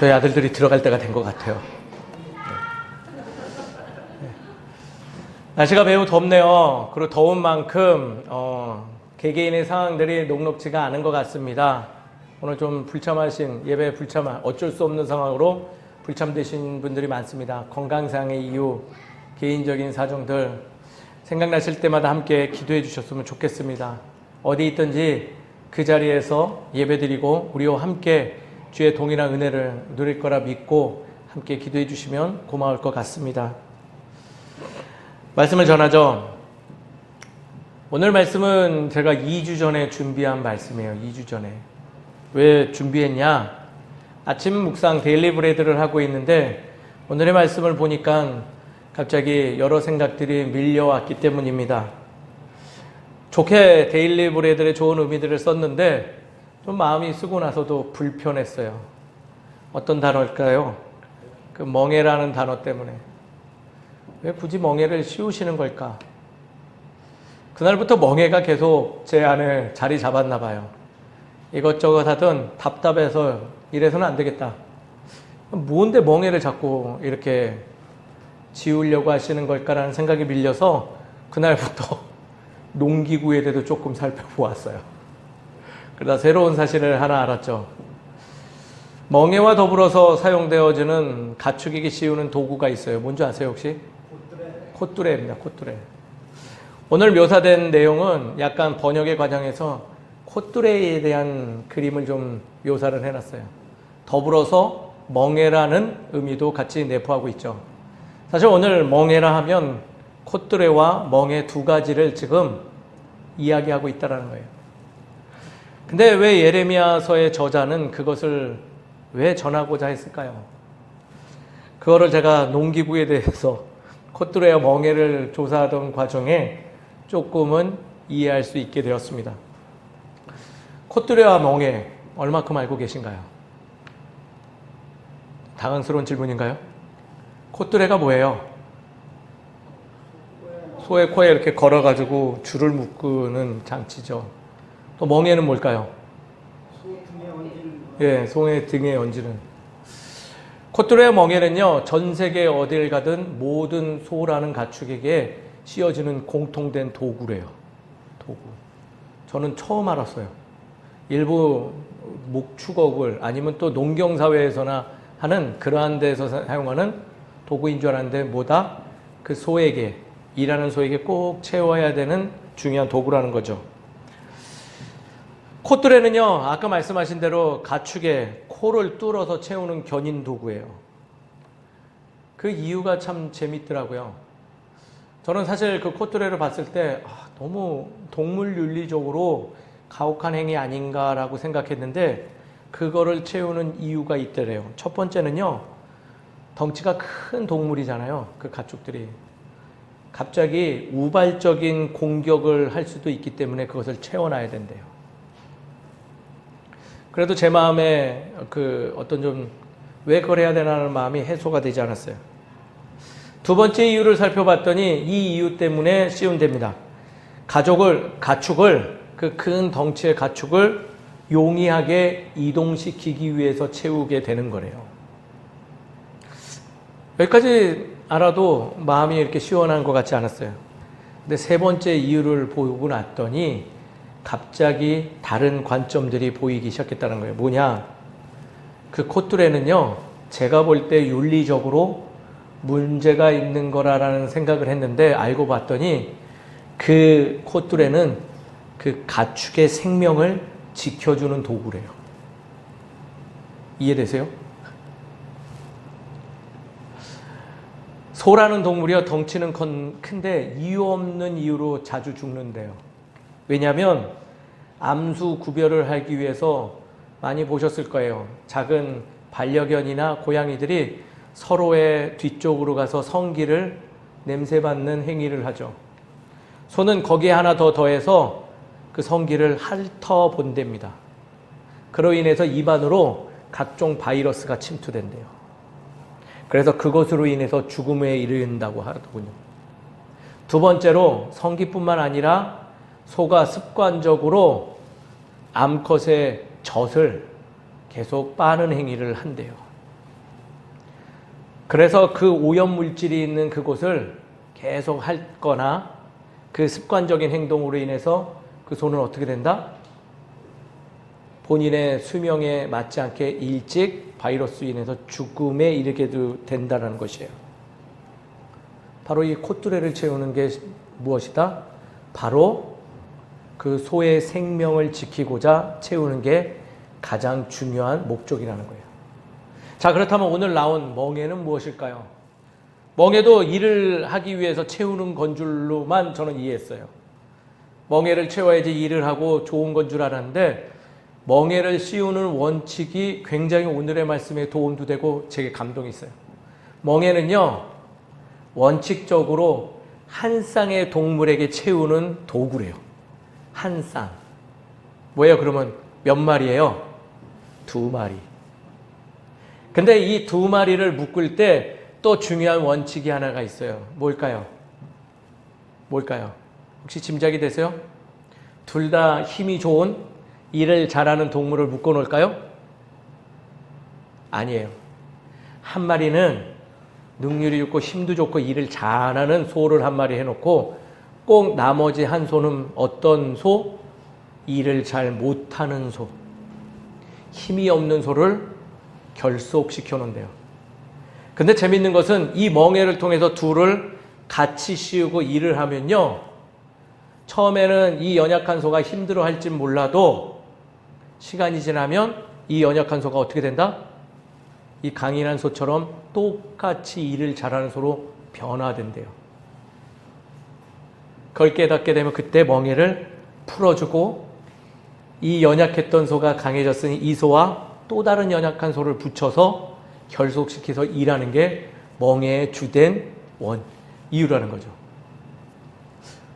저희 아들들이 들어갈 때가 된 것 같아요. 날씨가 매우 덥네요. 그리고 더운 만큼 개개인의 상황들이 녹록지가 않은 것 같습니다. 오늘 좀 불참하신 예배 불참한 어쩔 수 없는 상황으로 불참되신 분들이 많습니다. 건강상의 이유, 개인적인 사정들 생각나실 때마다 함께 기도해 주셨으면 좋겠습니다. 어디 있든지 그 자리에서 예배드리고 우리와 함께 주의 동일한 은혜를 누릴 거라 믿고 함께 기도해 주시면 고마울 것 같습니다. 말씀을 전하죠. 오늘 말씀은 제가 2주 전에 준비한 말씀이에요. 2주 전에. 왜 준비했냐? 아침 묵상 데일리 브레드를 하고 있는데 오늘의 말씀을 보니까 갑자기 여러 생각들이 밀려왔기 때문입니다. 좋게 데일리 브레드의 좋은 의미들을 썼는데 좀 마음이 쓰고 나서도 불편했어요. 어떤 단어일까요? 그 멍해라는 단어 때문에. 왜 굳이 멍해를 씌우시는 걸까? 그날부터 멍해가 계속 제 안에 자리 잡았나 봐요. 이것저것 하던 답답해서 이래서는 안 되겠다. 뭔데 멍해를 자꾸 이렇게 지우려고 하시는 걸까라는 생각이 밀려서 그날부터 농기구에 대해서 조금 살펴보았어요. 그러다 새로운 사실을 하나 알았죠. 멍해와 더불어서 사용되어지는 가축에게 씌우는 도구가 있어요. 뭔지 아세요 혹시? 콧뚜레입니다. 콧뚜레. 오늘 묘사된 내용은 약간 번역의 과정에서 콧뚜레에 대한 그림을 좀 묘사를 해놨어요. 더불어서 멍해라는 의미도 같이 내포하고 있죠. 사실 오늘 멍해라 하면 콧뚜레와 멍해 두 가지를 지금 이야기하고 있다는 거예요. 근데 왜 예레미야서의 저자는 그것을 왜 전하고자 했을까요? 그거를 제가 농기구에 대해서 콧뚜레와 멍해를 조사하던 과정에 조금은 이해할 수 있게 되었습니다. 콧뚜레와 멍해 얼마큼 알고 계신가요? 당황스러운 질문인가요? 콧뚜레가 뭐예요? 소의 코에 이렇게 걸어가지고 줄을 묶는 장치죠. 또 멍해는 뭘까요? 예, 소의 등에 얹는. 콧뚜레와 멍해는요, 전 세계 어딜 가든 모든 소라는 가축에게 씌워지는 공통된 도구래요. 도구. 저는 처음 알았어요. 일부 목축업을 아니면 또 농경사회에서나 하는 그러한 데서 사용하는 도구인 줄 알았는데 뭐다? 그 소에게, 일하는 소에게 꼭 채워야 되는 중요한 도구라는 거죠. 콧뚜레는요, 아까 말씀하신 대로 가축의 코를 뚫어서 채우는 견인 도구예요. 그 이유가 참 재밌더라고요. 저는 사실 그 콧뚜레를 봤을 때 너무 동물윤리적으로 가혹한 행위 아닌가라고 생각했는데 그거를 채우는 이유가 있더래요. 첫 번째는요, 덩치가 큰 동물이잖아요. 그 가축들이. 갑자기 우발적인 공격을 할 수도 있기 때문에 그것을 채워놔야 된대요. 그래도 제 마음에 그 어떤 좀 왜 그걸 해야 되나는 마음이 해소가 되지 않았어요. 두 번째 이유를 살펴봤더니 이 이유 때문에 씌운답니다. 가축을 그 큰 덩치의 가축을 용이하게 이동시키기 위해서 채우게 되는 거래요. 여기까지 알아도 마음이 이렇게 시원한 것 같지 않았어요. 근데 세 번째 이유를 보고 났더니 갑자기 다른 관점들이 보이기 시작했다는 거예요. 뭐냐? 그 콧뚜레는요, 제가 볼 때 윤리적으로 문제가 있는 거라는 생각을 했는데 알고 봤더니 그 콧뚜레는 그 가축의 생명을 지켜주는 도구래요. 이해되세요? 소라는 동물이요, 덩치는 큰데 이유 없는 이유로 자주 죽는데요. 왜냐하면 암수 구별을 하기 위해서 많이 보셨을 거예요. 작은 반려견이나 고양이들이 서로의 뒤쪽으로 가서 성기를 냄새맡는 행위를 하죠. 소는 거기에 하나 더 더해서 그 성기를 핥아본답니다. 그로 인해서 입안으로 각종 바이러스가 침투된대요. 그래서 그것으로 인해서 죽음에 이른다고 하더군요. 두 번째로 성기뿐만 아니라 소가 습관적으로 암컷의 젖을 계속 빠는 행위를 한대요. 그래서 그 오염물질이 있는 그곳을 계속 핥거나 그 습관적인 행동으로 인해서 그 소는 어떻게 된다? 본인의 수명에 맞지 않게 일찍 바이러스로 인해서 죽음에 이르게 된다는 것이에요. 바로 이 콧뚜레를 채우는 게 무엇이다? 바로 그 소의 생명을 지키고자 채우는 게 가장 중요한 목적이라는 거예요. 자, 그렇다면 오늘 나온 멍에는 무엇일까요? 멍에도 일을 하기 위해서 채우는 건 줄로만 저는 이해했어요. 멍에를 채워야지 일을 하고 좋은 건 줄 알았는데 멍에를 씌우는 원칙이 굉장히 오늘의 말씀에 도움도 되고 제게 감동이 있어요. 멍에는요, 원칙적으로 한 쌍의 동물에게 채우는 도구래요. 한 쌍. 뭐예요? 그러면 몇 마리예요? 2마리. 근데 이 2마리를 묶을 때 또 중요한 원칙이 하나가 있어요. 뭘까요? 혹시 짐작이 되세요? 둘 다 힘이 좋은, 일을 잘하는 동물을 묶어 놓을까요? 아니에요. 한 마리는 능률이 좋고 힘도 좋고 일을 잘하는 소를 한 마리 해놓고 꼭 나머지 한 소는 어떤 소? 일을 잘 못하는 소, 힘이 없는 소를 결속시켜 놓는데요. 근데 재밌는 것은 이 멍에를 통해서 둘을 같이 씌우고 일을 하면요, 처음에는 이 연약한 소가 힘들어 할지 몰라도 시간이 지나면 이 연약한 소가 어떻게 된다? 이 강인한 소처럼 똑같이 일을 잘하는 소로 변화된대요. 그걸 깨닫게 되면 그때 멍에를 풀어주고 이 연약했던 소가 강해졌으니 이 소와 또 다른 연약한 소를 붙여서 결속시켜서 일하는 게 멍에의 주된 이유라는 거죠.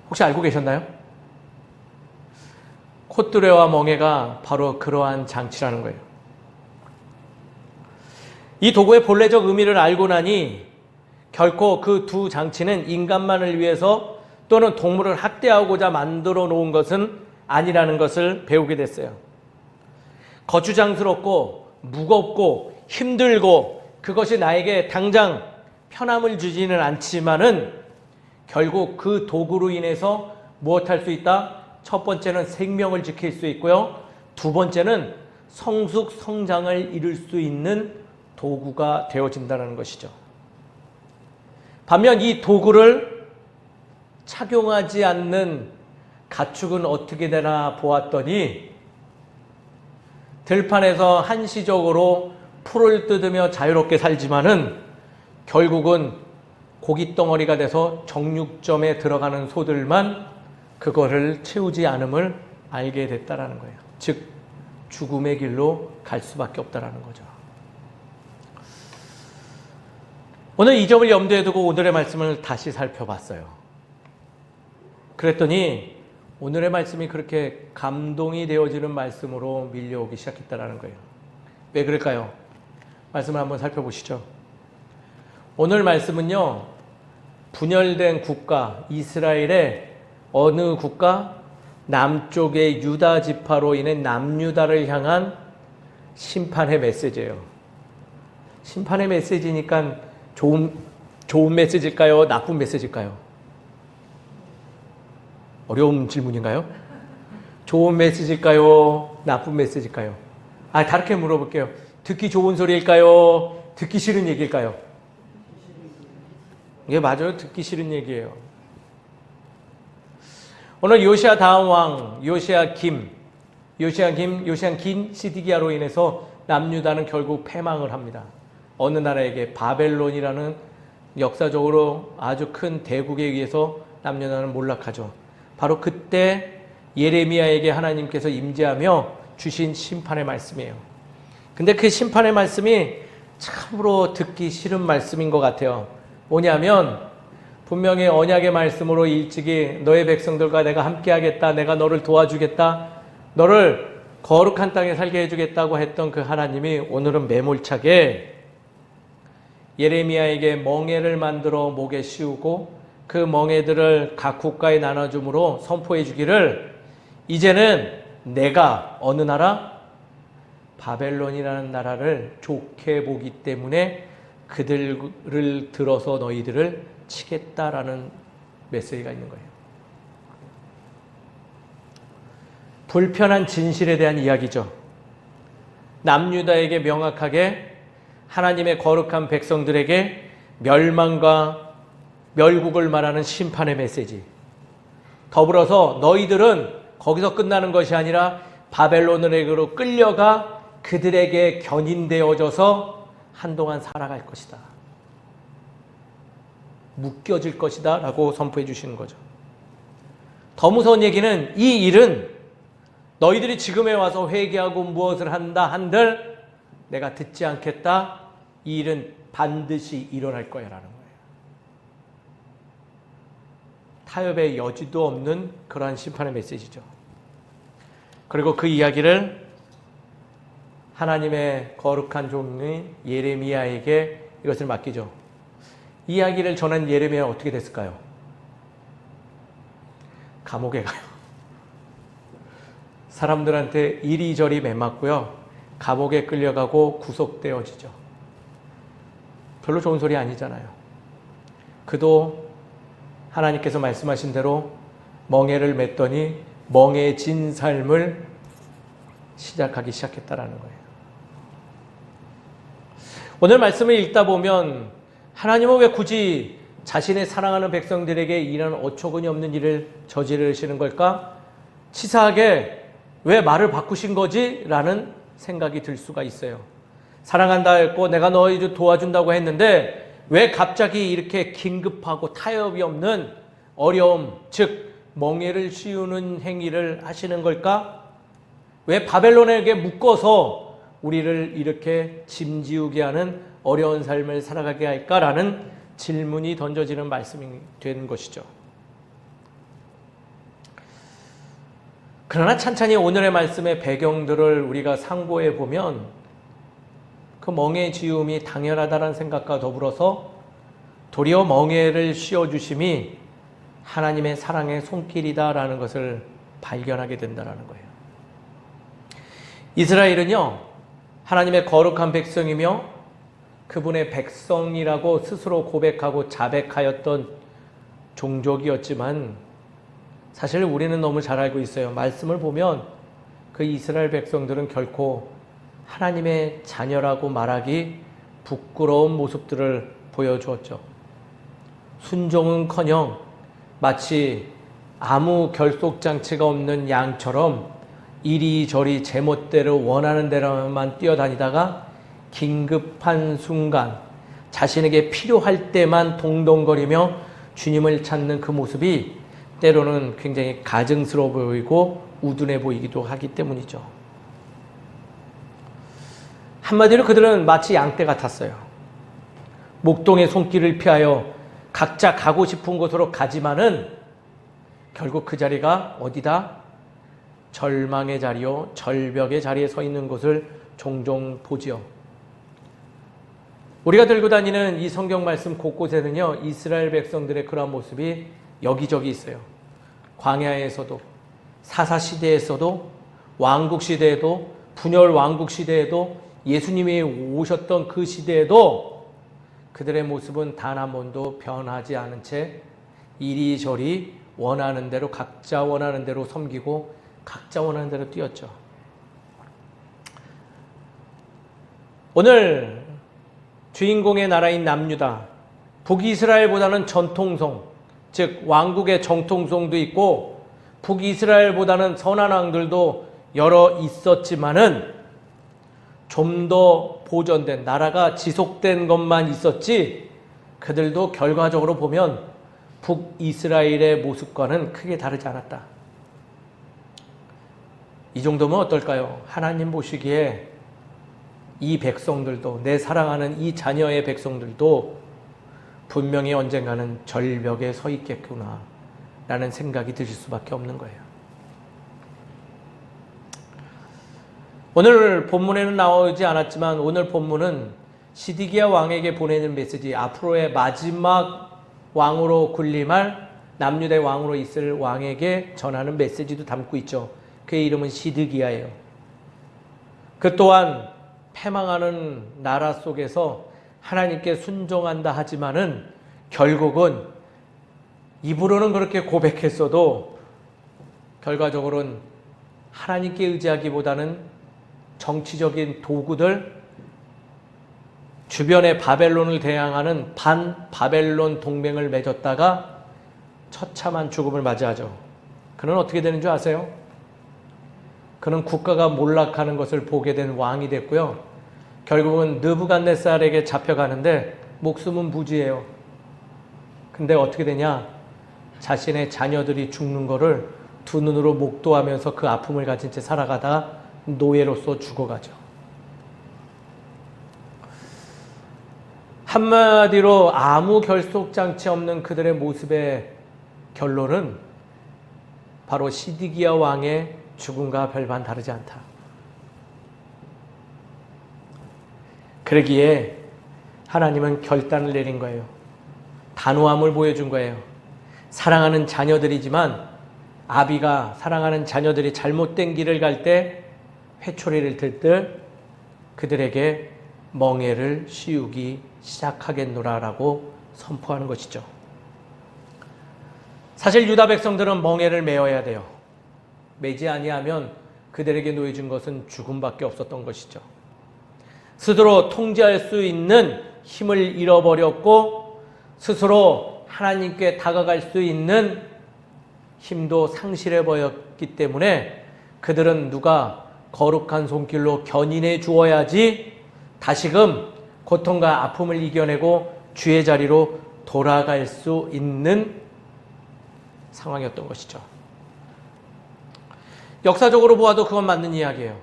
혹시 알고 계셨나요? 콧뚜레와 멍에가 바로 그러한 장치라는 거예요. 이 도구의 본래적 의미를 알고 나니 결코 그 두 장치는 인간만을 위해서 또는 동물을 학대하고자 만들어 놓은 것은 아니라는 것을 배우게 됐어요. 거추장스럽고 무겁고 힘들고 그것이 나에게 당장 편함을 주지는 않지만은 결국 그 도구로 인해서 무엇할 수 있다? 첫 번째는 생명을 지킬 수 있고요. 두 번째는 성숙 성장을 이룰 수 있는 도구가 되어진다는 것이죠. 반면 이 도구를 착용하지 않는 가축은 어떻게 되나 보았더니 들판에서 한시적으로 풀을 뜯으며 자유롭게 살지만은 결국은 고깃덩어리가 돼서 정육점에 들어가는 소들만 그거를 채우지 않음을 알게 됐다라는 거예요. 즉 죽음의 길로 갈 수밖에 없다라는 거죠. 오늘 이 점을 염두에 두고 오늘의 말씀을 다시 살펴봤어요. 그랬더니 오늘의 말씀이 그렇게 감동이 되어지는 말씀으로 밀려오기 시작했다라는 거예요. 왜 그럴까요? 말씀을 한번 살펴보시죠. 오늘 말씀은요, 분열된 국가 이스라엘의 어느 국가? 남쪽의 유다 지파로 인해 남유다를 향한 심판의 메시지예요. 심판의 메시지니까 좋은 메시지일까요? 나쁜 메시지일까요? 어려운 질문인가요? 좋은 메시지일까요? 나쁜 메시지일까요? 다르게 물어볼게요. 듣기 좋은 소리일까요? 듣기 싫은 얘기일까요? 이게 맞아요. 듣기 싫은 얘기예요. 오늘 요시야 다음 왕, 요시야 긴 시디기야로 인해서 남유다는 결국 패망을 합니다. 어느 나라에게? 바벨론이라는 역사적으로 아주 큰 대국에 의해서 남유다는 몰락하죠. 바로 그때 예레미야에게 하나님께서 임재하며 주신 심판의 말씀이에요. 근데 그 심판의 말씀이 참으로 듣기 싫은 말씀인 것 같아요. 뭐냐면 분명히 언약의 말씀으로 일찍이 너의 백성들과 내가 함께하겠다, 내가 너를 도와주겠다, 너를 거룩한 땅에 살게 해주겠다고 했던 그 하나님이 오늘은 매몰차게 예레미야에게 멍에를 만들어 목에 씌우고 그 멍에들을 각 국가에 나눠줌으로 선포해 주기를 이제는 내가 어느 나라? 바벨론이라는 나라를 좋게 보기 때문에 그들을 들어서 너희들을 치겠다라는 메시지가 있는 거예요. 불편한 진실에 대한 이야기죠. 남유다에게 명확하게 하나님의 거룩한 백성들에게 멸망과 멸국을 말하는 심판의 메시지. 더불어서 너희들은 거기서 끝나는 것이 아니라 바벨론으로 끌려가 그들에게 견인되어져서 한동안 살아갈 것이다. 묶여질 것이다 라고 선포해 주시는 거죠. 더 무서운 얘기는 이 일은 너희들이 지금에 와서 회개하고 무엇을 한다 한들 내가 듣지 않겠다. 이 일은 반드시 일어날 거야 라는 거예요. 타협의 여지도 없는 그러한 심판의 메시지죠. 그리고 그 이야기를 하나님의 거룩한 종인 예레미야에게 이것을 맡기죠. 이야기를 전한 예레미야는 어떻게 됐을까요? 감옥에 가요. 사람들한테 이리저리 매맞고요. 감옥에 끌려가고 구속되어지죠. 별로 좋은 소리 아니잖아요. 그도 하나님께서 말씀하신 대로 멍에를 맸더니 멍해진 삶을 시작하기 시작했다라는 거예요. 오늘 말씀을 읽다 보면 하나님은 왜 굳이 자신의 사랑하는 백성들에게 이런 어처구니 없는 일을 저지르시는 걸까? 치사하게 왜 말을 바꾸신 거지? 라는 생각이 들 수가 있어요. 사랑한다 했고 내가 너희를 도와준다고 했는데 왜 갑자기 이렇게 긴급하고 타협이 없는 어려움, 즉 멍에를 씌우는 행위를 하시는 걸까? 왜 바벨론에게 묶어서 우리를 이렇게 짐지우게 하는 어려운 삶을 살아가게 할까라는 질문이 던져지는 말씀이 되는 것이죠. 그러나 찬찬히 오늘의 말씀의 배경들을 우리가 상고해 보면 그 멍에 지움이 당연하다는 생각과 더불어서 도리어 멍에를 씌워주심이 하나님의 사랑의 손길이다라는 것을 발견하게 된다는 거예요. 이스라엘은요, 하나님의 거룩한 백성이며 그분의 백성이라고 스스로 고백하고 자백하였던 종족이었지만 사실 우리는 너무 잘 알고 있어요. 말씀을 보면 그 이스라엘 백성들은 결코 하나님의 자녀라고 말하기 부끄러운 모습들을 보여주었죠. 순종은커녕 마치 아무 결속장치가 없는 양처럼 이리저리 제멋대로 원하는 대로만 뛰어다니다가 긴급한 순간 자신에게 필요할 때만 동동거리며 주님을 찾는 그 모습이 때로는 굉장히 가증스러워 보이고 우둔해 보이기도 하기 때문이죠. 한마디로 그들은 마치 양떼 같았어요. 목동의 손길을 피하여 각자 가고 싶은 곳으로 가지만은 결국 그 자리가 어디다? 절망의 자리요, 절벽의 자리에 서 있는 것을 종종 보지요. 우리가 들고 다니는 이 성경 말씀 곳곳에는요, 이스라엘 백성들의 그러한 모습이 여기저기 있어요. 광야에서도, 사사시대에서도, 왕국시대에도, 분열 왕국시대에도, 예수님이 오셨던 그 시대에도 그들의 모습은 단 한 번도 변하지 않은 채 이리저리 원하는 대로 각자 원하는 대로 섬기고 각자 원하는 대로 뛰었죠. 오늘 주인공의 나라인 남유다, 북이스라엘보다는 전통성, 즉 왕국의 정통성도 있고 북이스라엘보다는 선한 왕들도 여러 있었지만은 좀 더 보존된, 나라가 지속된 것만 있었지 그들도 결과적으로 보면 북이스라엘의 모습과는 크게 다르지 않았다. 이 정도면 어떨까요? 하나님 보시기에 이 백성들도, 내 사랑하는 이 자녀의 백성들도 분명히 언젠가는 절벽에 서 있겠구나 라는 생각이 드실 수밖에 없는 거예요. 오늘 본문에는 나오지 않았지만 오늘 본문은 시드기야 왕에게 보내는 메시지, 앞으로의 마지막 왕으로 군림할 남유다의 왕으로 있을 왕에게 전하는 메시지도 담고 있죠. 그의 이름은 시드기야예요. 그 또한 패망하는 나라 속에서 하나님께 순종한다 하지만은 결국은 입으로는 그렇게 고백했어도 결과적으로는 하나님께 의지하기보다는 정치적인 도구들, 주변의 바벨론을 대항하는 반바벨론 동맹을 맺었다가 처참한 죽음을 맞이하죠. 그는 어떻게 되는 줄 아세요? 그는 국가가 몰락하는 것을 보게 된 왕이 됐고요. 결국은 느부갓네살에게 잡혀가는데 목숨은 무지해요. 근데 어떻게 되냐? 자신의 자녀들이 죽는 거를 두 눈으로 목도하면서 그 아픔을 가진 채 살아가다가 노예로서 죽어가죠. 한마디로 아무 결속장치 없는 그들의 모습의 결론은 바로 시드기야 왕의 죽음과 별반 다르지 않다. 그러기에 하나님은 결단을 내린 거예요. 단호함을 보여준 거예요. 사랑하는 자녀들이지만 아비가 사랑하는 자녀들이 잘못된 길을 갈 때 회초리를 들듯 그들에게 멍에를 씌우기 시작하겠노라라고 선포하는 것이죠. 사실 유다 백성들은 멍에를 메어야 돼요. 매지 아니하면 그들에게 놓여진 것은 죽음밖에 없었던 것이죠. 스스로 통제할 수 있는 힘을 잃어버렸고 스스로 하나님께 다가갈 수 있는 힘도 상실해버렸기 때문에 그들은 누가 거룩한 손길로 견인해 주어야지 다시금 고통과 아픔을 이겨내고 주의 자리로 돌아갈 수 있는 상황이었던 것이죠. 역사적으로 보아도 그건 맞는 이야기예요.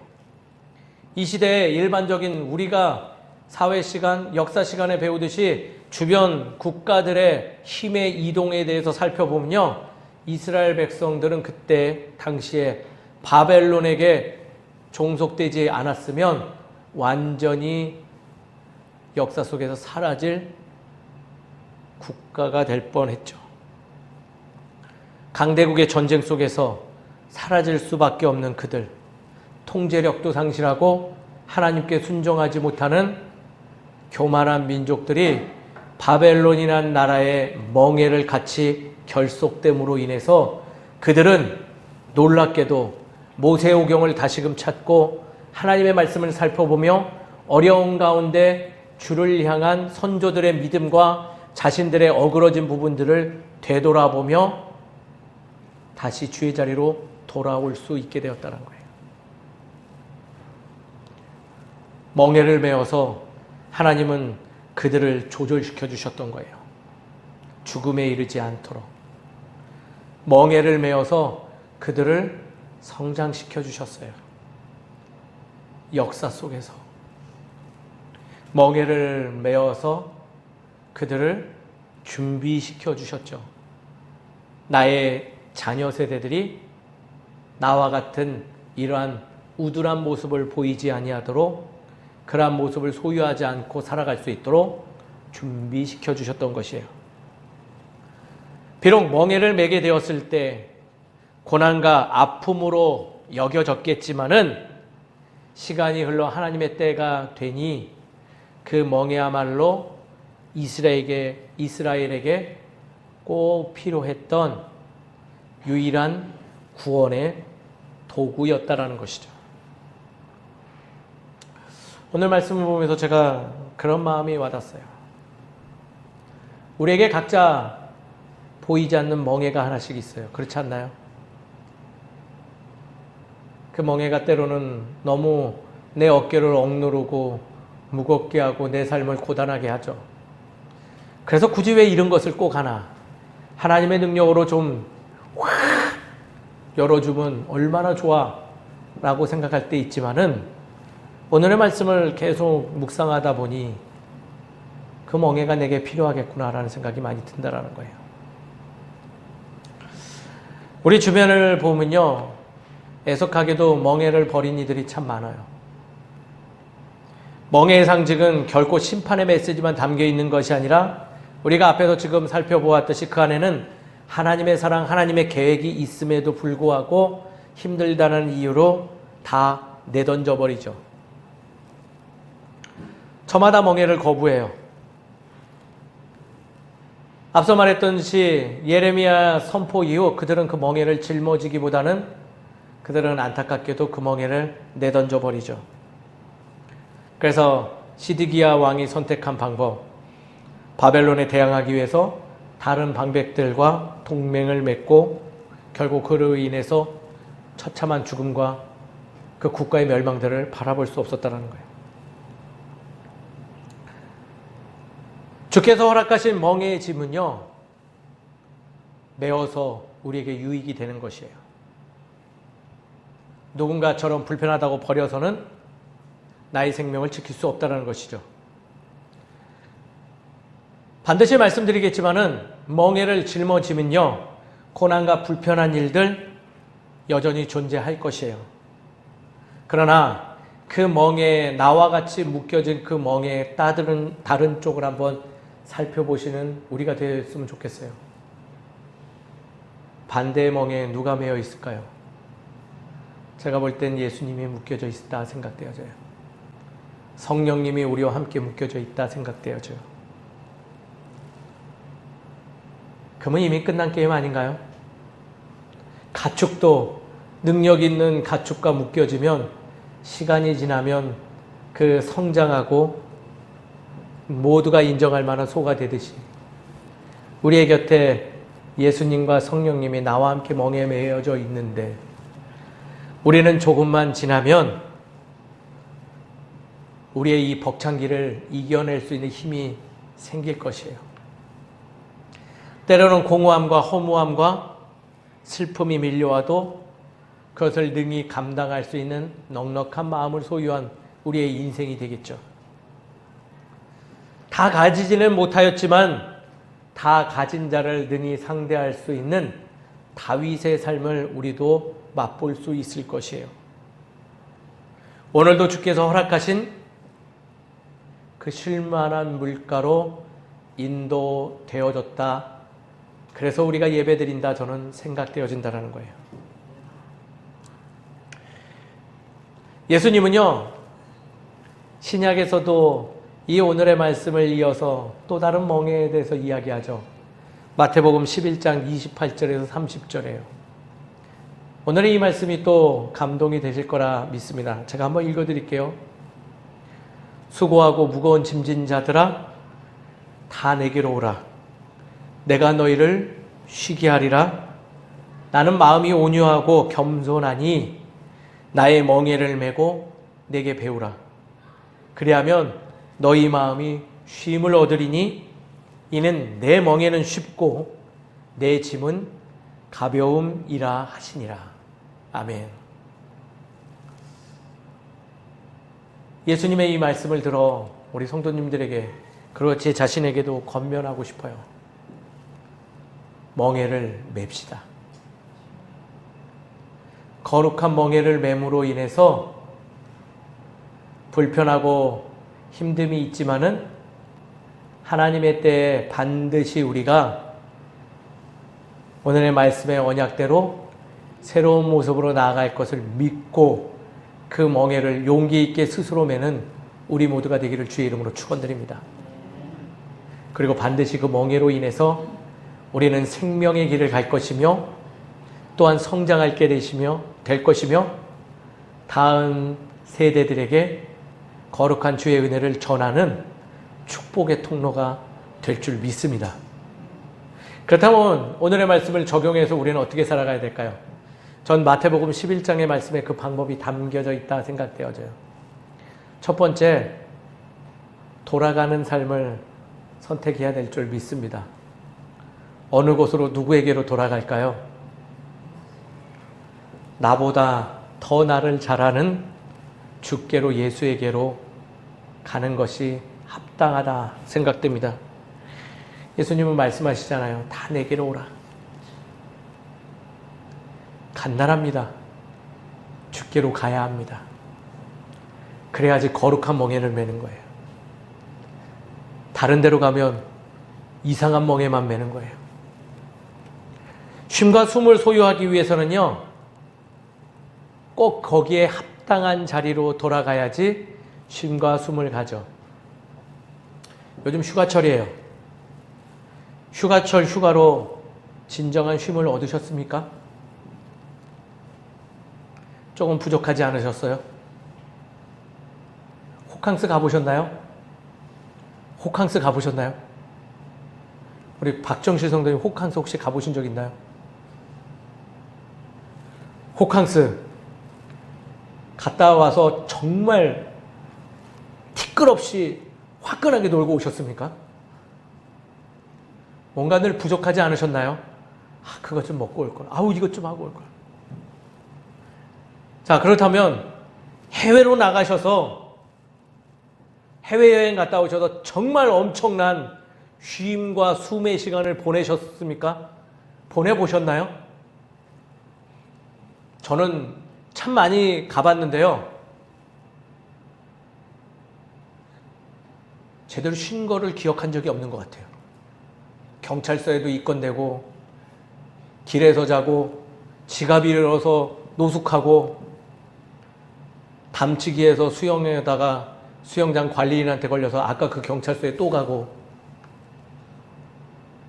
이 시대에 일반적인 우리가 사회 시간, 역사 시간에 배우듯이 주변 국가들의 힘의 이동에 대해서 살펴보면요. 이스라엘 백성들은 그때 당시에 바벨론에게 종속되지 않았으면 완전히 역사 속에서 사라질 국가가 될 뻔했죠. 강대국의 전쟁 속에서 사라질 수밖에 없는 그들, 통제력도 상실하고 하나님께 순종하지 못하는 교만한 민족들이 바벨론이라는 나라의 멍에를 같이 결속됨으로 인해서 그들은 놀랍게도 모세오경을 다시금 찾고 하나님의 말씀을 살펴보며 어려운 가운데 주를 향한 선조들의 믿음과 자신들의 어그러진 부분들을 되돌아보며 다시 주의 자리로 돌아올 수 있게 되었다는 거예요. 멍에를 메어서 하나님은 그들을 조절시켜 주셨던 거예요. 죽음에 이르지 않도록. 멍에를 메어서 그들을 성장시켜 주셨어요. 역사 속에서. 멍에를 메어서 그들을 준비시켜 주셨죠. 나의 자녀 세대들이 나와 같은 이러한 우둔한 모습을 보이지 아니하도록 그러한 모습을 소유하지 않고 살아갈 수 있도록 준비시켜 주셨던 것이에요. 비록 멍에를 메게 되었을 때 고난과 아픔으로 여겨졌겠지만은 시간이 흘러 하나님의 때가 되니 그 멍에야말로 이스라엘에게 꼭 필요했던 유일한 구원의 도구였다라는 것이죠. 오늘 말씀을 보면서 제가 그런 마음이 와닿았어요. 우리에게 각자 보이지 않는 멍에가 하나씩 있어요. 그렇지 않나요? 그 멍에가 때로는 너무 내 어깨를 억누르고 무겁게 하고 내 삶을 고단하게 하죠. 그래서 굳이 왜 이런 것을 꼭 하나? 하나님의 능력으로 좀 확 열어주면 얼마나 좋아 라고 생각할 때 있지만은 오늘의 말씀을 계속 묵상하다 보니 그 멍에가 내게 필요하겠구나 라는 생각이 많이 든다라는 거예요. 우리 주변을 보면요, 애석하게도 멍에를 버린 이들이 참 많아요. 멍에의 상징은 결코 심판의 메시지만 담겨 있는 것이 아니라 우리가 앞에서 지금 살펴보았듯이 그 안에는 하나님의 사랑, 하나님의 계획이 있음에도 불구하고 힘들다는 이유로 다 내던져 버리죠. 저마다 멍에를 거부해요. 앞서 말했듯이 예레미야 선포 이후 그들은 그 멍에를 짊어지기보다는 그들은 안타깝게도 그 멍에를 내던져 버리죠. 그래서 시드기야 왕이 선택한 방법, 바벨론에 대항하기 위해서 다른 방백들과 동맹을 맺고 결국 그로 인해서 처참한 죽음과 그 국가의 멸망들을 바라볼 수 없었다는 거예요. 주께서 허락하신 멍에의 짐은요, 메어서 우리에게 유익이 되는 것이에요. 누군가처럼 불편하다고 버려서는 나의 생명을 지킬 수 없다는 것이죠. 반드시 말씀드리겠지만은 멍에를 짊어지면요, 고난과 불편한 일들 여전히 존재할 것이에요. 그러나 그 멍에, 나와 같이 묶여진 그 멍에 다른 쪽을 한번 살펴보시는 우리가 되었으면 좋겠어요. 반대의 멍에 누가 매여 있을까요? 제가 볼 땐 예수님이 묶여져 있다 생각되어져요. 성령님이 우리와 함께 묶여져 있다 생각되어져요. 그러면 이미 끝난 게임 아닌가요? 가축도 능력 있는 가축과 묶여지면 시간이 지나면 그 성장하고 모두가 인정할 만한 소가 되듯이 우리의 곁에 예수님과 성령님이 나와 함께 멍에 매여져 있는데 우리는 조금만 지나면 우리의 이 벅찬 길을 이겨낼 수 있는 힘이 생길 것이에요. 때로는 공허함과 허무함과 슬픔이 밀려와도 그것을 능히 감당할 수 있는 넉넉한 마음을 소유한 우리의 인생이 되겠죠. 다 가지지는 못하였지만 다 가진 자를 능히 상대할 수 있는 다윗의 삶을 우리도 맛볼 수 있을 것이에요. 오늘도 주께서 허락하신 그 쉴만한 물가로 인도되어졌다. 그래서 우리가 예배드린다 저는 생각되어진다는 거예요. 예수님은요, 신약에서도 이 오늘의 말씀을 이어서 또 다른 멍에에 대해서 이야기하죠. 마태복음 11장 28절에서 30절이에요. 오늘의 이 말씀이 또 감동이 되실 거라 믿습니다. 제가 한번 읽어드릴게요. 수고하고 무거운 짐진 자들아 다 내게로 오라. 내가 너희를 쉬게 하리라. 나는 마음이 온유하고 겸손하니 나의 멍에를 메고 내게 배우라. 그리하면 너희 마음이 쉼을 얻으리니 이는 내 멍에는 쉽고 내 짐은 가벼움이라 하시니라. 아멘. 예수님의 이 말씀을 들어 우리 성도님들에게 그리고 제 자신에게도 권면하고 싶어요. 멍에를 맵시다. 거룩한 멍에를 맴으로 인해서 불편하고 힘듦이 있지만은 하나님의 때에 반드시 우리가 오늘의 말씀의 언약대로 새로운 모습으로 나아갈 것을 믿고 그 멍에를 용기 있게 스스로 매는 우리 모두가 되기를 주의 이름으로 축원드립니다. 그리고 반드시 그 멍에로 인해서 우리는 생명의 길을 갈 것이며 또한 성장할 게 될 것이며 다음 세대들에게 거룩한 주의 은혜를 전하는 축복의 통로가 될 줄 믿습니다. 그렇다면 오늘의 말씀을 적용해서 우리는 어떻게 살아가야 될까요? 전 마태복음 11장의 말씀에 그 방법이 담겨져 있다 생각되어져요. 첫 번째, 돌아가는 삶을 선택해야 될 줄 믿습니다. 어느 곳으로 누구에게로 돌아갈까요? 나보다 더 나를 잘 아는 주께로 예수에게로 가는 것이 합당하다 생각됩니다. 예수님은 말씀하시잖아요. 다 내게로 오라. 간단합니다. 주께로 가야 합니다. 그래야지 거룩한 멍에를 매는 거예요. 다른 데로 가면 이상한 멍에만 매는 거예요. 쉼과 숨을 소유하기 위해서는요, 꼭 거기에 합당한 자리로 돌아가야지 쉼과 숨을 가져. 요즘 휴가철이에요. 휴가철 휴가로 진정한 쉼을 얻으셨습니까? 조금 부족하지 않으셨어요? 호캉스 가보셨나요? 호캉스 가보셨나요? 우리 박정실 성도님 호캉스 혹시 가보신 적 있나요? 호캉스 갔다 와서 정말 티끌없이 화끈하게 놀고 오셨습니까? 뭔가 늘 부족하지 않으셨나요? 그것 좀 먹고 올 걸. 이것 좀 하고 올 걸. 자, 그렇다면 해외로 나가셔서 해외여행 갔다 오셔서 정말 엄청난 쉼과 숨의 시간을 보내셨습니까? 보내보셨나요? 저는 참 많이 가봤는데요. 제대로 쉰 거를 기억한 적이 없는 것 같아요. 경찰서에도 입건되고 길에서 자고 지갑 잃어서 노숙하고 담치기에서 수영에다가 수영장 관리인한테 걸려서 아까 그 경찰서에 또 가고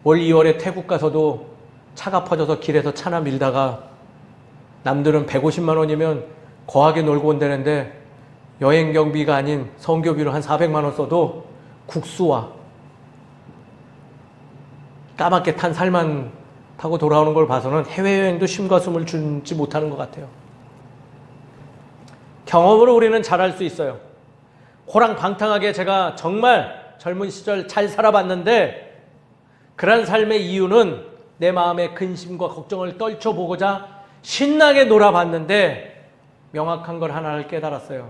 올 2월에 태국 가서도 차가 퍼져서 길에서 차나 밀다가 남들은 150만 원이면 거하게 놀고 온다는데 여행 경비가 아닌 성교비로 한 400만 원 써도 국수와 까맣게 탄 살만 타고 돌아오는 걸 봐서는 해외여행도 쉼과 숨을 주지 못하는 것 같아요. 경험으로 우리는 잘할 수 있어요. 호랑방탕하게 제가 정말 젊은 시절 잘 살아봤는데 그런 삶의 이유는 내 마음의 근심과 걱정을 떨쳐보고자 신나게 놀아봤는데 명확한 걸 하나를 깨달았어요.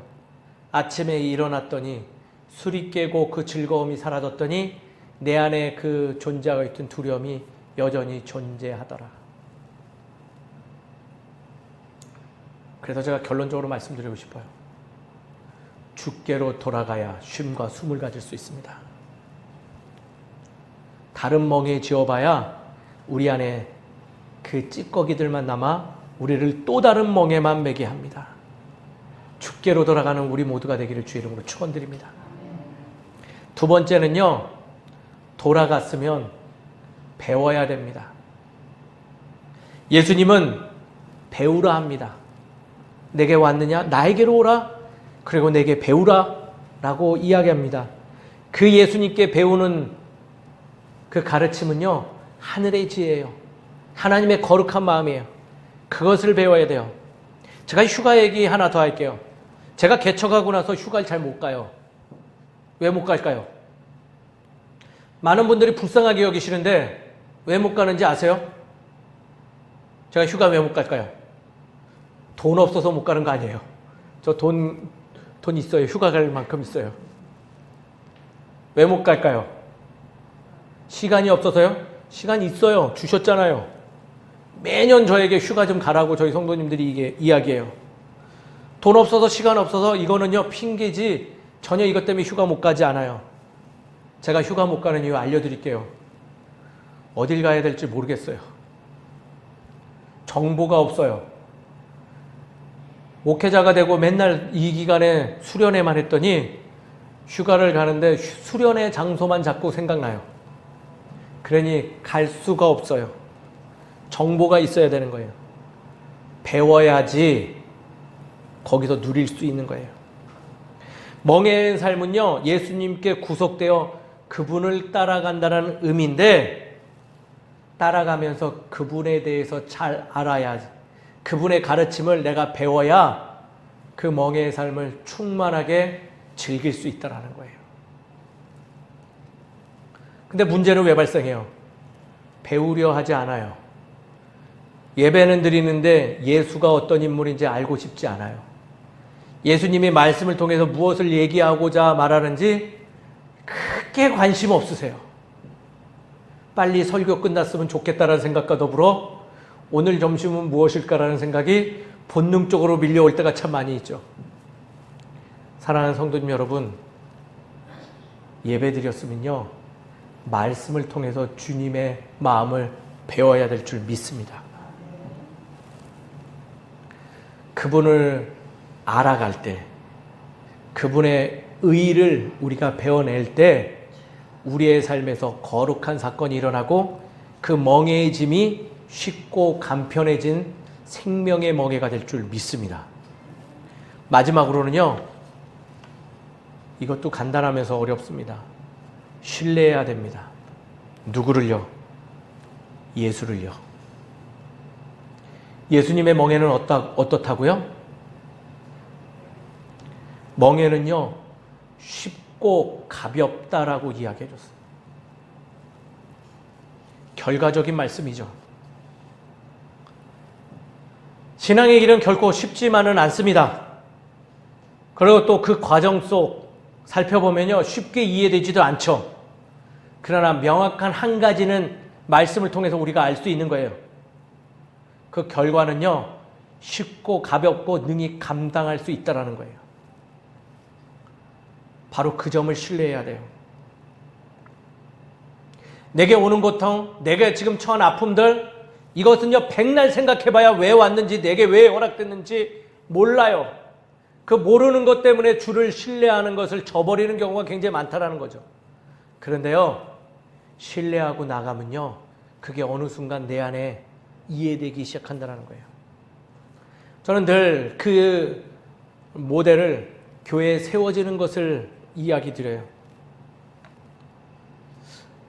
아침에 일어났더니 술이 깨고 그 즐거움이 사라졌더니 내 안에 그 존재하고 있던 두려움이 여전히 존재하더라. 그래서 제가 결론적으로 말씀드리고 싶어요. 주께로 돌아가야 쉼과 숨을 가질 수 있습니다. 다른 멍에 지어봐야 우리 안에 그 찌꺼기들만 남아 우리를 또 다른 멍에만 매게 합니다. 주께로 돌아가는 우리 모두가 되기를 주의 이름으로 축원드립니다. 두 번째는요. 돌아갔으면 배워야 됩니다. 예수님은 배우라 합니다. 내게 왔느냐? 나에게로 오라. 그리고 내게 배우라 라고 이야기합니다. 그 예수님께 배우는 그 가르침은요. 하늘의 지혜예요. 하나님의 거룩한 마음이에요. 그것을 배워야 돼요. 제가 휴가 얘기 하나 더 할게요. 제가 개척하고 나서 휴가를 잘 못 가요. 왜 못 갈까요? 많은 분들이 불쌍하게 여기시는데 왜 못 가는지 아세요? 제가 휴가 왜 못 갈까요? 돈 없어서 못 가는 거 아니에요. 저 돈 있어요. 휴가 갈 만큼 있어요. 왜 못 갈까요? 시간이 없어서요? 시간 있어요. 주셨잖아요. 매년 저에게 휴가 좀 가라고 저희 성도님들이 이게 이야기해요. 돈 없어서 시간 없어서 이거는요 핑계지 전혀 이것 때문에 휴가 못 가지 않아요. 제가 휴가 못 가는 이유 알려드릴게요. 어딜 가야 될지 모르겠어요. 정보가 없어요. 목회자가 되고 맨날 이 기간에 수련회만 했더니 휴가를 가는데 수련회 장소만 자꾸 생각나요. 그러니 갈 수가 없어요. 정보가 있어야 되는 거예요. 배워야지 거기서 누릴 수 있는 거예요. 멍에의 삶은요, 예수님께 구속되어 그분을 따라간다는 의미인데, 따라가면서 그분에 대해서 잘 알아야, 그분의 가르침을 내가 배워야 그 멍에의 삶을 충만하게 즐길 수 있다는 거예요. 근데 문제는 왜 발생해요? 배우려 하지 않아요. 예배는 드리는데 예수가 어떤 인물인지 알고 싶지 않아요. 예수님이 말씀을 통해서 무엇을 얘기하고자 말하는지 크게 관심 없으세요. 빨리 설교 끝났으면 좋겠다라는 생각과 더불어 오늘 점심은 무엇일까라는 생각이 본능적으로 밀려올 때가 참 많이 있죠. 사랑하는 성도님 여러분, 예배 드렸으면요, 말씀을 통해서 주님의 마음을 배워야 될 줄 믿습니다. 그분을 알아갈 때, 그분의 의를 우리가 배워낼 때 우리의 삶에서 거룩한 사건이 일어나고 그 멍에의 짐이 쉽고 간편해진 생명의 멍에가 될 줄 믿습니다. 마지막으로는요, 이것도 간단하면서 어렵습니다. 신뢰해야 됩니다. 누구를요? 예수를요. 예수님의 멍에는 어떻다고요? 멍에는요, 쉽고 가볍다라고 이야기해 줬어요. 결과적인 말씀이죠. 신앙의 길은 결코 쉽지만은 않습니다. 그리고 또 그 과정 속 살펴보면요, 쉽게 이해되지도 않죠. 그러나 명확한 한 가지는 말씀을 통해서 우리가 알 수 있는 거예요. 그 결과는요, 쉽고 가볍고 능히 감당할 수 있다는 거예요. 바로 그 점을 신뢰해야 돼요. 내게 오는 고통, 내게 지금 처한 아픔들, 이것은요, 백날 생각해봐야 왜 왔는지, 내게 왜 허락됐는지 몰라요. 그 모르는 것 때문에 주를 신뢰하는 것을 저버리는 경우가 굉장히 많다라는 거죠. 그런데요, 신뢰하고 나가면요, 그게 어느 순간 내 안에 이해되기 시작한다는 거예요. 저는 늘 그 모델을 교회에 세워지는 것을 이야기 드려요.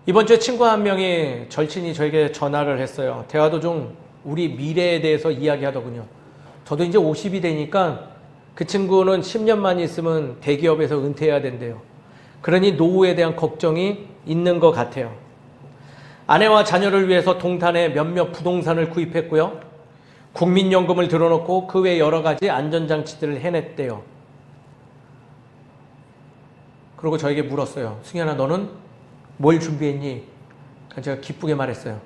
이번 주에 친구 한 명이 절친이 저에게 전화를 했어요. 대화 도중 우리 미래에 대해서 이야기하더군요. 저도 이제 50이 되니까 그 친구는 10년만 있으면 대기업에서 은퇴해야 된대요. 그러니 노후에 대한 걱정이 있는 것 같아요. 아내와 자녀를 위해서 동탄에 몇몇 부동산을 구입했고요. 국민연금을 들어놓고 그 외 여러 가지 안전장치들을 해냈대요. 그리고 저에게 물었어요. 승현아, 너는 뭘 준비했니? 제가 기쁘게 말했어요.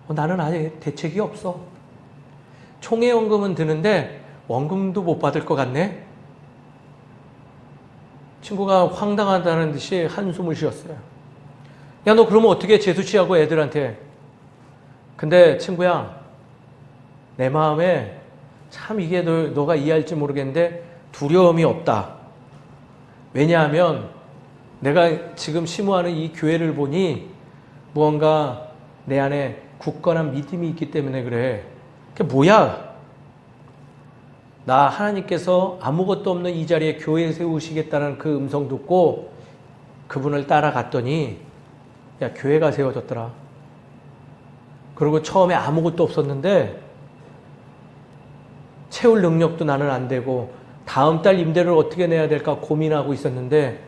나는 아직 대책이 없어. 총회연금은 드는데 원금도 못 받을 것 같네. 친구가 황당하다는 듯이 한숨을 쉬었어요. 야, 너 그러면 어떻게 재수 씨하고 애들한테? 근데 친구야, 내 마음에 참 이게 너가 이해할지 모르겠는데 두려움이 없다. 왜냐하면 내가 지금 심호하는 이 교회를 보니 무언가 내 안에 굳건한 믿음이 있기 때문에 그래. 그게 뭐야? 나 하나님께서 아무것도 없는 이 자리에 교회 세우시겠다는 그 음성 듣고 그분을 따라갔더니 야, 교회가 세워졌더라. 그리고 처음에 아무것도 없었는데 채울 능력도 나는 안 되고 다음 달 임대료를 어떻게 내야 될까 고민하고 있었는데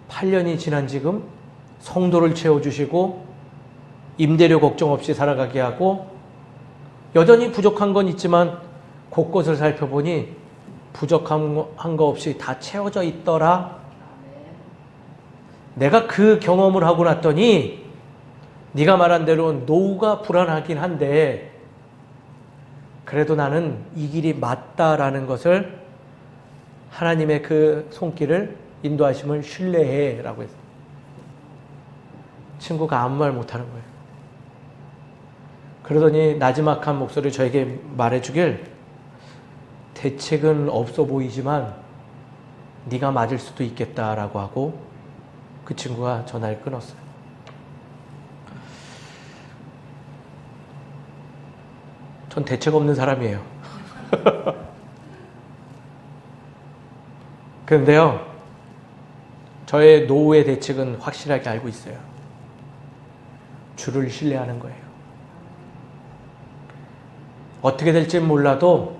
8년이 지난 지금 성도를 채워주시고 임대료 걱정 없이 살아가게 하고 여전히 부족한 건 있지만 곳곳을 살펴보니 부족한 거 없이 다 채워져 있더라. 내가 그 경험을 하고 났더니 네가 말한 대로 노후가 불안하긴 한데 그래도 나는 이 길이 맞다라는 것을 하나님의 그 손길을 인도하심을 신뢰해 라고 했어요. 친구가 아무 말 못하는 거예요. 그러더니 나지막한 목소리로 저에게 말해주길 대책은 없어 보이지만 네가 맞을 수도 있겠다라고 하고 그 친구가 전화를 끊었어요. 전 대책 없는 사람이에요. 그런데요, 저의 노후의 대책은 확실하게 알고 있어요. 주를 신뢰하는 거예요. 어떻게 될지는 몰라도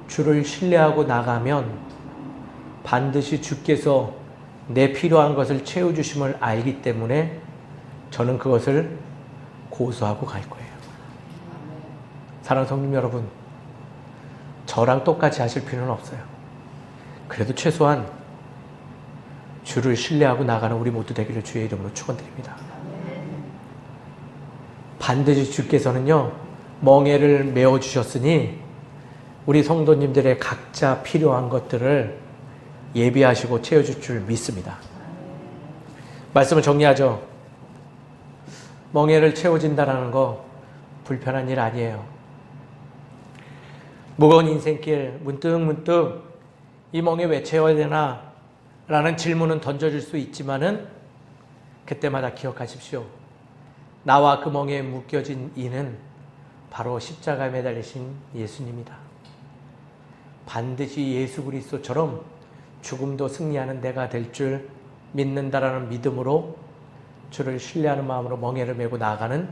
주를 신뢰하고 나가면 반드시 주께서 내 필요한 것을 채워주심을 알기 때문에 저는 그것을 고수하고 갈 거예요. 사랑하는 성님 여러분, 저랑 똑같이 하실 필요는 없어요. 그래도 최소한 주를 신뢰하고 나가는 우리 모두 되기를 주의 이름으로 축원드립니다. 반드시 주께서는요, 멍에를 메워주셨으니 우리 성도님들의 각자 필요한 것들을 예비하시고 채워줄 줄 믿습니다. 말씀을 정리하죠. 멍에를 채워진다는 거 불편한 일 아니에요. 무거운 인생길 문득문득 이 멍에 왜 채워야 되나? 라는 질문은 던져질 수 있지만은 그때마다 기억하십시오. 나와 그 멍에 묶여진 이는 바로 십자가에 매달리신 예수님이다. 반드시 예수 그리스도처럼 죽음도 승리하는 내가 될 줄 믿는다라는 믿음으로 주를 신뢰하는 마음으로 멍에를 메고 나아가는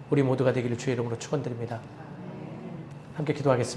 우리 모두가 되기를 주의 이름으로 축원드립니다. 함께 기도하겠습니다.